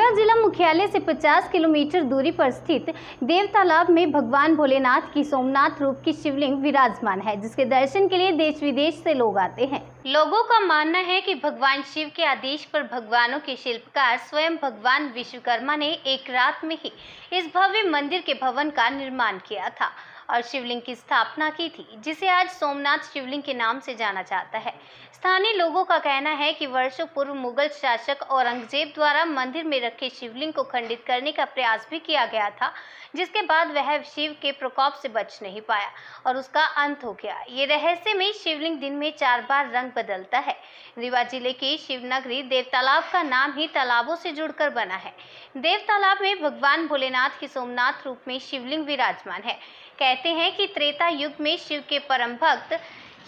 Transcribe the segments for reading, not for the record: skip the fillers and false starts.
बांदा जिला मुख्यालय से 50 किलोमीटर दूरी पर स्थित देव तालाब में भगवान भोलेनाथ की सोमनाथ रूप की शिवलिंग विराजमान है, जिसके दर्शन के लिए देश विदेश से लोग आते हैं। लोगों का मानना है कि भगवान शिव के आदेश पर भगवानों के शिल्पकार स्वयं भगवान विश्वकर्मा ने एक रात में ही इस भव्य मंदिर के भवन का निर्माण किया था और शिवलिंग की स्थापना की थी, जिसे आज सोमनाथ शिवलिंग के नाम से जाना जाता है। स्थानीय लोगों का कहना है कि वर्षों पूर्व मुगल शासक औरंगजेब द्वारा मंदिर में रखे शिवलिंग को खंडित करने का प्रयास भी किया गया था, जिसके बाद वह शिव के प्रकोप से बच नहीं पाया और उसका अंत हो गया। ये रहस्यमय शिवलिंग दिन में 4 बार रंग बदलता है। रीवा जिले की शिवनगरी देव तालाब का नाम ही तालाबों से जुड़कर बना है। देव तालाब में भगवान भोलेनाथ की सोमनाथ रूप में शिवलिंग विराजमान है। कहते हैं कि त्रेता युग में शिव के परम भक्त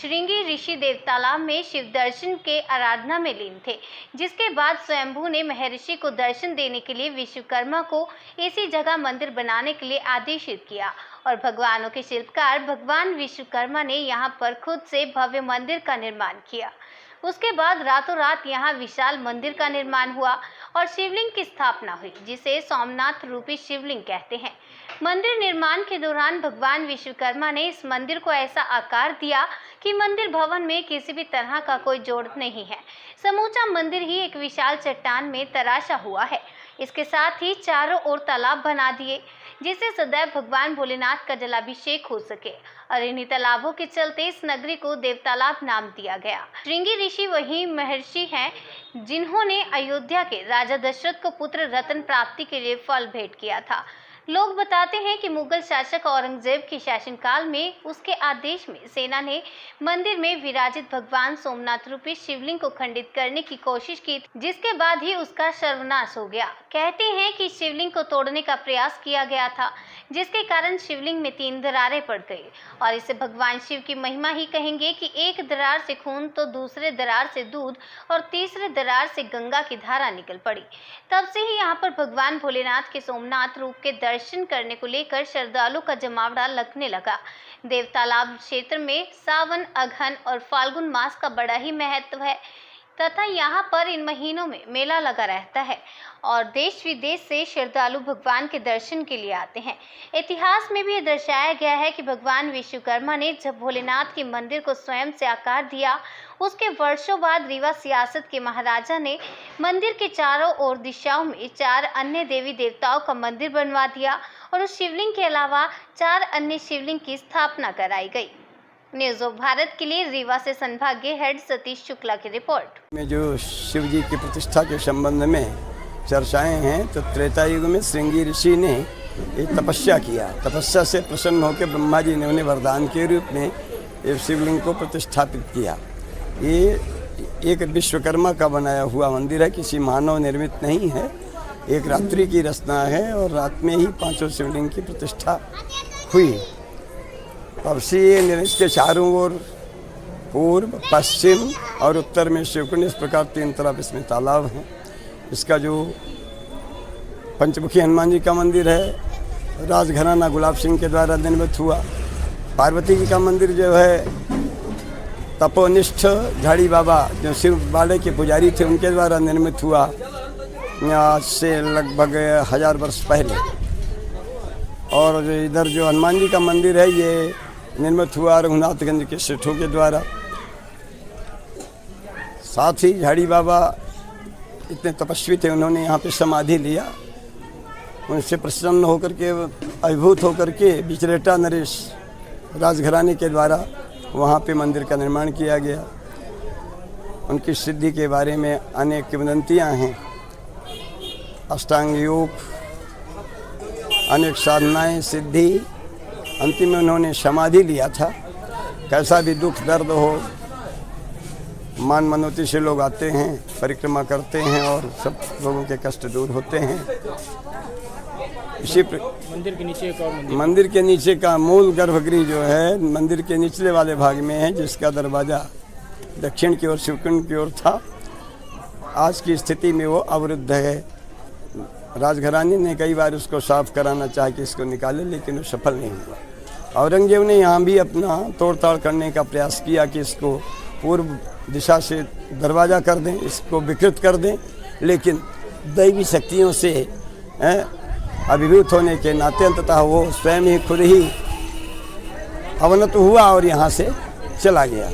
श्रृंगी ऋषि देव तालाब में शिव दर्शन के आराधना में लीन थे, जिसके बाद स्वयंभू ने महर्षि को दर्शन देने के लिए विश्वकर्मा को इसी जगह मंदिर बनाने के लिए आदेशित किया और भगवानों के शिल्पकार भगवान विश्वकर्मा ने यहाँ पर खुद से भव्य मंदिर का निर्माण किया। उसके बाद रातों रात यहाँ विशाल मंदिर का निर्माण हुआ और शिवलिंग की स्थापना हुई, जिसे सोमनाथ रूपी शिवलिंग कहते हैं। मंदिर निर्माण के दौरान भगवान विश्वकर्मा ने इस मंदिर को ऐसा आकार दिया कि मंदिर भवन में किसी भी तरह का कोई जोड़ नहीं है। समूचा मंदिर ही एक विशाल चट्टान में तराशा हुआ है। इसके साथ ही चारों ओर तालाब बना दिए, जिससे सदैव भगवान भोलेनाथ का जलाभिषेक हो सके और इन्हीं तालाबों के चलते इस नगरी को देव तालाब नाम दिया गया। श्रृंगी ऋषि वही महर्षि हैं जिन्होंने अयोध्या के राजा दशरथ को पुत्र रत्न प्राप्ति के लिए फल भेंट किया था। लोग बताते हैं कि मुगल शासक औरंगजेब के शासनकाल में उसके आदेश में सेना ने मंदिर में विराजित भगवान सोमनाथ रूपी शिवलिंग को खंडित करने की कोशिश की, जिसके बाद ही उसका सर्वनाश हो गया। कहते हैं कि शिवलिंग को तोड़ने का प्रयास किया गया था, जिसके कारण शिवलिंग में 3 दरारें पड़ गई और इसे भगवान शिव की महिमा ही कहेंगे कि एक दरार से खून तो दूसरे दरार से दूध और तीसरे दरार से गंगा की धारा निकल पड़ी। तब से ही यहाँ पर भगवान भोलेनाथ के सोमनाथ रूप के दर्शन करने को लेकर श्रद्धालुओं का जमावड़ा लगने लगा। देव तालाब क्षेत्र में सावन, अगहन और फाल्गुन मास का बड़ा ही महत्व है तथा यहाँ पर इन महीनों में मेला लगा रहता है और देश विदेश से श्रद्धालु भगवान के दर्शन के लिए आते हैं। इतिहास में भी ये दर्शाया गया है कि भगवान विश्वकर्मा ने जब भोलेनाथ के मंदिर को स्वयं से आकार दिया, उसके वर्षों बाद रीवा सियासत के महाराजा ने मंदिर के चारों ओर दिशाओं में 4 अन्य देवी देवताओं का मंदिर बनवा दिया और उस शिवलिंग के अलावा 4 अन्य शिवलिंग की स्थापना कराई गई। न्यूज़ ऑफ भारत के लिए रीवा से संभागीय हेड सतीश शुक्ला की रिपोर्ट। में जो शिव जी की प्रतिष्ठा के संबंध में चर्चाएं हैं, तो त्रेता युग में श्रृंगी ऋषि ने एक तपस्या किया। तपस्या से प्रसन्न होकर ब्रह्मा जी ने उन्हें वरदान के रूप में इस शिवलिंग को प्रतिष्ठापित किया। ये एक विश्वकर्मा का बनाया हुआ मंदिर है, किसी मानव निर्मित नहीं है। एक रात्रि की रचना है और रात में ही 5 शिवलिंग की प्रतिष्ठा हुई। अब से इसके चारों ओर पूर्व, पश्चिम और उत्तर में शिवकुंड, इस प्रकार 3 तरफ इसमें तालाब हैं। इसका जो पंचमुखी हनुमान जी का मंदिर है, राजघराना गुलाब सिंह के द्वारा निर्मित हुआ। पार्वती जी का मंदिर जो है तपोनिष्ठ झाड़ी बाबा जो शिव बाड़े के पुजारी थे, उनके द्वारा निर्मित हुआ, आज से लगभग 1000 वर्ष पहले। और इधर जो हनुमान जी का मंदिर है, ये निर्मित हुआ रघुनाथगंज के सेठों के द्वारा। साथ ही झाड़ी बाबा इतने तपस्वी थे, उन्होंने यहाँ पे समाधि लिया। उनसे प्रसन्न होकर के, अभिभूत होकर के बिचरेटा नरेश राजघराने के द्वारा वहाँ पे मंदिर का निर्माण किया गया। उनकी सिद्धि के बारे में अनेक किंवदंतियाँ हैं। अष्टांग योग, अनेक साधनाएं, सिद्धि, अंतिम में उन्होंने समाधि लिया था। कैसा भी दुख दर्द हो, मान मनोती से लोग आते हैं, परिक्रमा करते हैं और सब लोगों के कष्ट दूर होते हैं। इसी मंदिर के नीचे का मूल गर्भगृह जो है मंदिर के निचले वाले भाग में है, जिसका दरवाज़ा दक्षिण की ओर शिवकुंड की ओर था। आज की स्थिति में वो अवरुद्ध है। राजघराने ने कई बार उसको साफ कराना चाहा कि इसको निकाले, लेकिन वो सफल नहीं हुआ। औरंगजेब ने यहाँ भी अपना तोड़ताड़ करने का प्रयास किया कि इसको पूर्व दिशा से दरवाज़ा कर दें, इसको विकृत कर दें, लेकिन दैवी शक्तियों से अभिभूत होने के नाते अंततः वो स्वयं ही खुद ही अवनत हुआ और यहाँ से चला गया।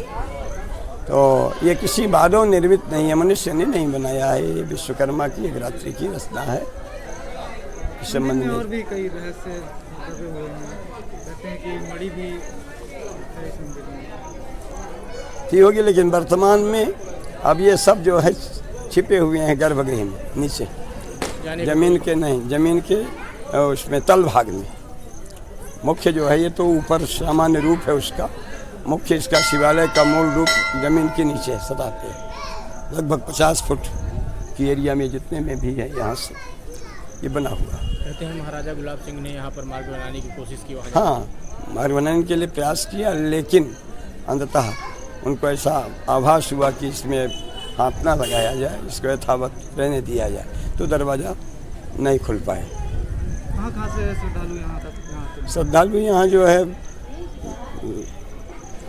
तो ये किसी मानव निर्मित नहीं है, मनुष्य ने नहीं बनाया है, ये विश्वकर्मा की एक रात्रि की रचना है। इस संबंध में और भी कई रहस्य दबे हुए हैं, कहते हैं कि मणि भी थी होगी, लेकिन वर्तमान में अब ये सब जो है छिपे हुए हैं गर्भगृह में नीचे, जमीन के नहीं, जमीन के उसमें तल भाग में। मुख्य जो है ये तो ऊपर सामान्य रूप है उसका, मुख्य इसका शिवालय का मूल रूप जमीन के नीचे है, सतह पे लगभग 50 फुट की एरिया में जितने में भी है यहाँ से ये बना हुआ। कहते हैं महाराजा गुलाब सिंह ने यहाँ पर मार्ग बनाने की कोशिश की। हाँ, मार्ग बनाने के लिए प्रयास किया, लेकिन अंततः उनको ऐसा आभास हुआ कि इसमें हाथ ना लगाया जाए, इसको यथावत रहने दिया जाए, तो दरवाज़ा नहीं खुल पाए। कहाँ से श्रद्धालु यहाँ तक? श्रद्धालु यहाँ जो है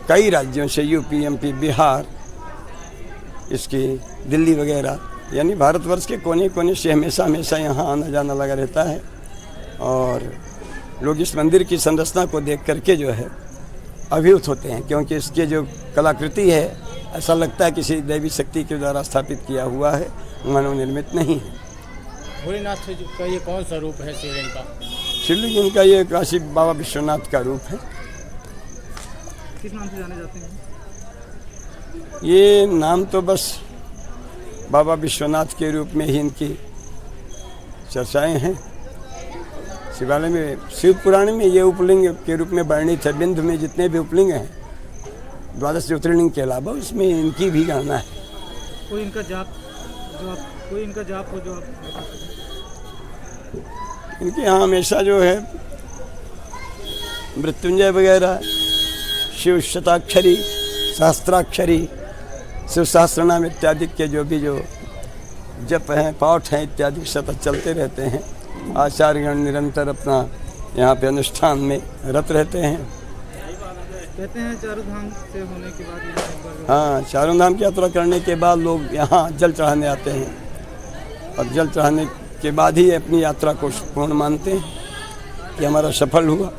कई राज्यों से, यूपी, एमपी, बिहार, इसकी दिल्ली वगैरह, यानी भारतवर्ष के कोने कोने से हमेशा यहाँ आना जाना लगा रहता है। और लोग इस मंदिर की संरचना को देख करके जो है अभिभूत होते हैं, क्योंकि इसके जो कलाकृति है ऐसा लगता है किसी दैवी शक्ति के द्वारा स्थापित किया हुआ है, मानव निर्मित नहीं है। भोलेनाथ का ये कौन सा रूप है शिवलिंग का? शिवलिंग इनका ये काशी बाबा विश्वनाथ का रूप है। किस नाम से जाने जाते हैं? ये नाम तो बस बाबा विश्वनाथ के रूप में ही इनकी चर्चाएं हैं। शिवालय में, शिव पुराण में ये उपलिंग के रूप में वर्णित है। बिंदु में जितने भी उपलिंग हैं 12 ज्योतिर्लिंग के अलावा, उसमें इनकी भी गणना है। कोई इनका जाप हो जो आप इनके यहाँ हमेशा जो है मृत्युंजय वगैरह, शिव शताक्षरी, सहस्त्राक्षरी, शिव सहस्रनाम इत्यादि के जो भी जो जप हैं, पाठ हैं इत्यादि सतत चलते रहते हैं। आचार्यगण निरंतर अपना यहाँ पे अनुष्ठान में रत रहते हैं। कहते हैं चारों धाम से होने के बाद, हाँ, चारों धाम की यात्रा करने के बाद लोग यहाँ जल चढ़ाने आते हैं, और जल चढ़ाने के बाद ही अपनी यात्रा को पूर्ण मानते हैं कि हमारा सफल हुआ।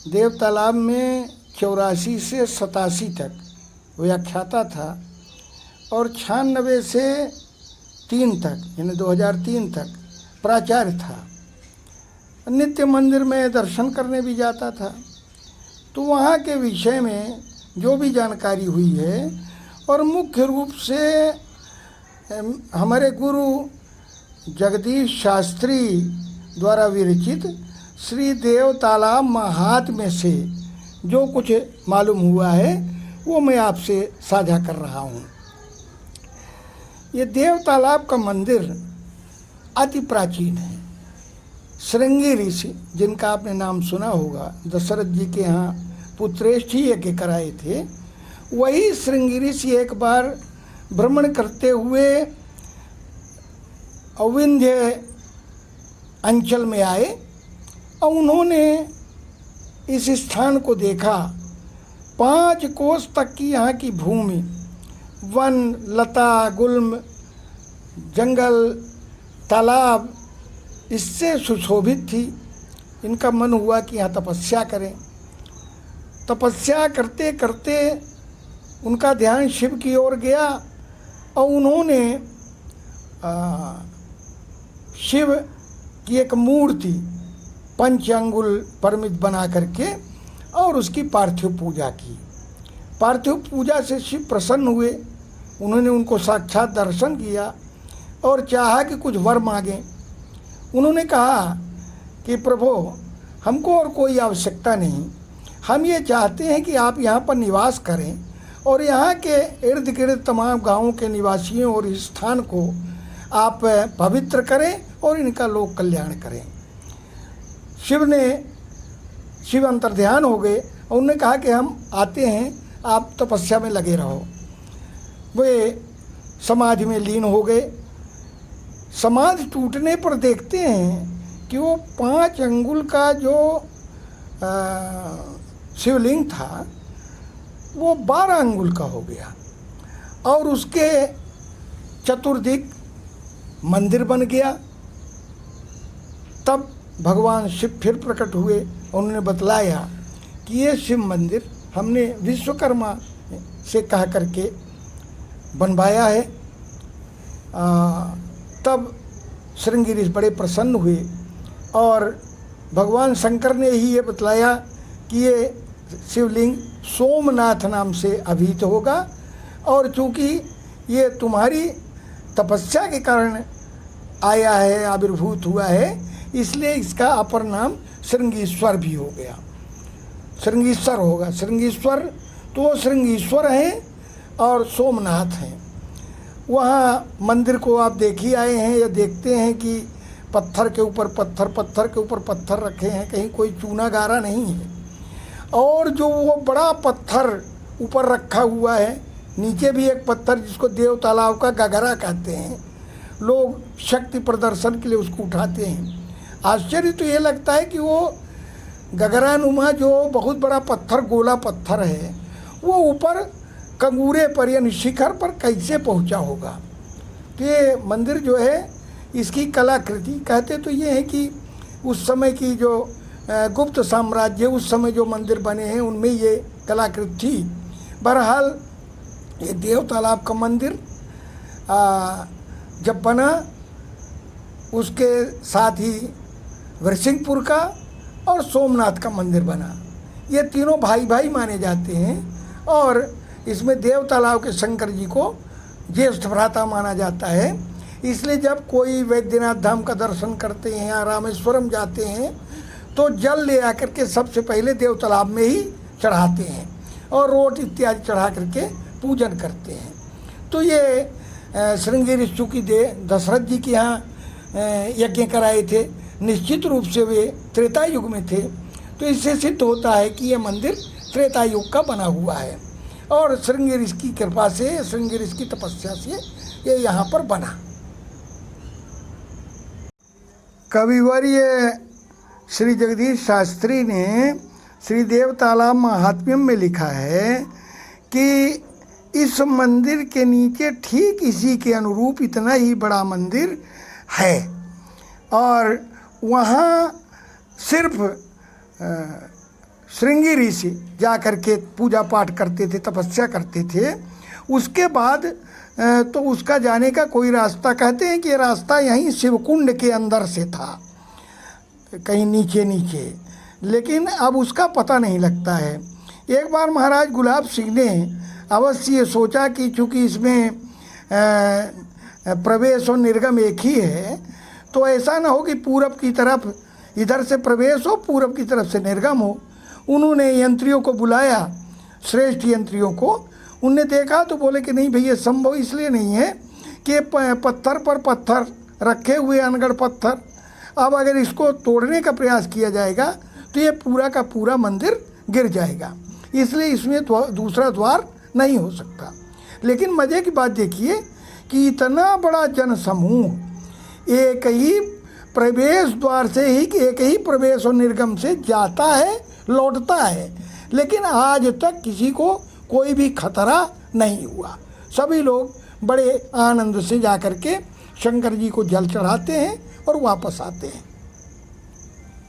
देव तालाब में 84 से 87 तक व्याख्याता था, और 96 से 3 तक यानी 2003 तक प्राचार्य था। नित्य मंदिर में दर्शन करने भी जाता था। तो वहाँ के विषय में जो भी जानकारी हुई है, और मुख्य रूप से हमारे गुरु जगदीश शास्त्री द्वारा विरचित श्री देव तालाब महात्म्य से जो कुछ मालूम हुआ है वो मैं आपसे साझा कर रहा हूँ। ये देव तालाब का मंदिर अति प्राचीन है। श्रृंगी ऋषि, जिनका आपने नाम सुना होगा, दशरथ जी के यहाँ पुत्रेष्ठ ही यज्ञ कराए थे, वही श्रृंगी ऋषि एक बार भ्रमण करते हुए अविंध्य अंचल में आए, और उन्होंने इस स्थान को देखा। 5 कोस तक की यहाँ की भूमि वन, लता, गुल्म, जंगल, तालाब इससे सुशोभित थी। इनका मन हुआ कि यहाँ तपस्या करें। तपस्या करते करते उनका ध्यान शिव की ओर गया, और उन्होंने शिव की एक मूर्ति 5 अंगुल परिमित बना करके और उसकी पार्थिव पूजा की। पार्थिव पूजा से शिव प्रसन्न हुए। उन्होंने उनको साक्षात दर्शन किया और चाहा कि कुछ वर मांगें। उन्होंने कहा कि प्रभु, हमको और कोई आवश्यकता नहीं, हम ये चाहते हैं कि आप यहाँ पर निवास करें और यहाँ के इर्द गिर्द तमाम गाँवों के निवासियों और इस स्थान को आप पवित्र करें और इनका लोक कल्याण करें। शिव अंतर्ध्यान हो गए और उन्होंने कहा कि हम आते हैं, आप तपस्या में लगे रहो। वे समाधि में लीन हो गए। समाधि टूटने पर देखते हैं कि वो 5 अंगुल का जो शिवलिंग था वो 12 अंगुल का हो गया, और उसके चतुर्दिक मंदिर बन गया। तब भगवान शिव फिर प्रकट हुए, उन्होंने बतलाया कि ये शिव मंदिर हमने विश्वकर्मा से कह करके बनवाया है। तब श्रृंगी ऋषि बड़े प्रसन्न हुए और भगवान शंकर ने ही ये बतलाया कि ये शिवलिंग सोमनाथ नाम से अभिहित होगा, और चूँकि ये तुम्हारी तपस्या के कारण आया है, आविर्भूत हुआ है, इसलिए इसका अपर नाम श्रृंगीश्वर भी हो गया, श्रृंगीश्वर होगा। श्रृंगीश्वर तो वो श्रृंगीश्वर हैं और सोमनाथ हैं। वहाँ मंदिर को आप देख ही आए हैं या देखते हैं कि पत्थर के ऊपर पत्थर, पत्थर के ऊपर पत्थर रखे हैं, कहीं कोई चूना गारा नहीं है। और जो वो बड़ा पत्थर ऊपर रखा हुआ है, नीचे भी एक पत्थर जिसको देव तालाब का गगरा कहते हैं, लोग शक्ति प्रदर्शन के लिए उसको उठाते हैं। आश्चर्य तो ये लगता है कि वो गगरानुमा जो बहुत बड़ा पत्थर, गोला पत्थर है, वो ऊपर कंगूरे पर यानी शिखर पर कैसे पहुंचा होगा। तो ये मंदिर जो है, इसकी कलाकृति कहते तो ये है कि उस समय की जो गुप्त साम्राज्य, उस समय जो मंदिर बने हैं उनमें ये कलाकृति थी। बहरहाल ये देव तालाब का मंदिर जब बना, उसके साथ ही वृषिंगपुर का और सोमनाथ का मंदिर बना। ये तीनों भाई भाई माने जाते हैं और इसमें देव तालाब के शंकर जी को ज्येष्ठ भ्राता माना जाता है। इसलिए जब कोई वैद्यनाथ धाम का दर्शन करते हैं या रामेश्वरम जाते हैं तो जल ले आकर के सबसे पहले देव तालाब में ही चढ़ाते हैं और रोट इत्यादि चढ़ा करके पूजन करते हैं। तो ये श्रृंगी ऋषि की दशरथ जी के यहाँ यज्ञ कराए थे, निश्चित रूप से वे त्रेता युग में थे। तो इससे सिद्ध होता है कि ये मंदिर त्रेता युग का बना हुआ है और श्रृंगी ऋषि की कृपा से, श्रृंगी ऋषि की तपस्या से ये यहाँ पर बना। कविवर्य श्री जगदीश शास्त्री ने श्री देव तालाब महात्म्यम में लिखा है कि इस मंदिर के नीचे ठीक इसी के अनुरूप इतना ही बड़ा मंदिर है और वहाँ सिर्फ श्रृंगी ऋषि जा कर के पूजा पाठ करते थे, तपस्या करते थे। उसके बाद तो उसका जाने का कोई रास्ता, कहते हैं कि रास्ता यहीं शिवकुंड के अंदर से था, कहीं नीचे नीचे, लेकिन अब उसका पता नहीं लगता है। एक बार महाराज गुलाब सिंह ने अवश्य ये सोचा कि चूँकि इसमें प्रवेश और निर्गम एक ही है, तो ऐसा ना हो कि पूरब की तरफ इधर से प्रवेश हो, पूरब की तरफ से निर्गम हो। उन्होंने यंत्रियों को बुलाया, श्रेष्ठ यंत्रियों को। उनने देखा तो बोले कि नहीं भैया, संभव इसलिए नहीं है कि पत्थर पर पत्थर रखे हुए अनगढ़ पत्थर, अब अगर इसको तोड़ने का प्रयास किया जाएगा तो ये पूरा का पूरा मंदिर गिर जाएगा, इसलिए इसमें दूसरा द्वार नहीं हो सकता। लेकिन मज़े की बात देखिए कि इतना बड़ा जनसमूह एक ही प्रवेश द्वार से ही, एक ही प्रवेश और निर्गम से जाता है, लौटता है, लेकिन आज तक किसी को कोई भी खतरा नहीं हुआ। सभी लोग बड़े आनंद से जा कर के शंकर जी को जल चढ़ाते हैं और वापस आते हैं।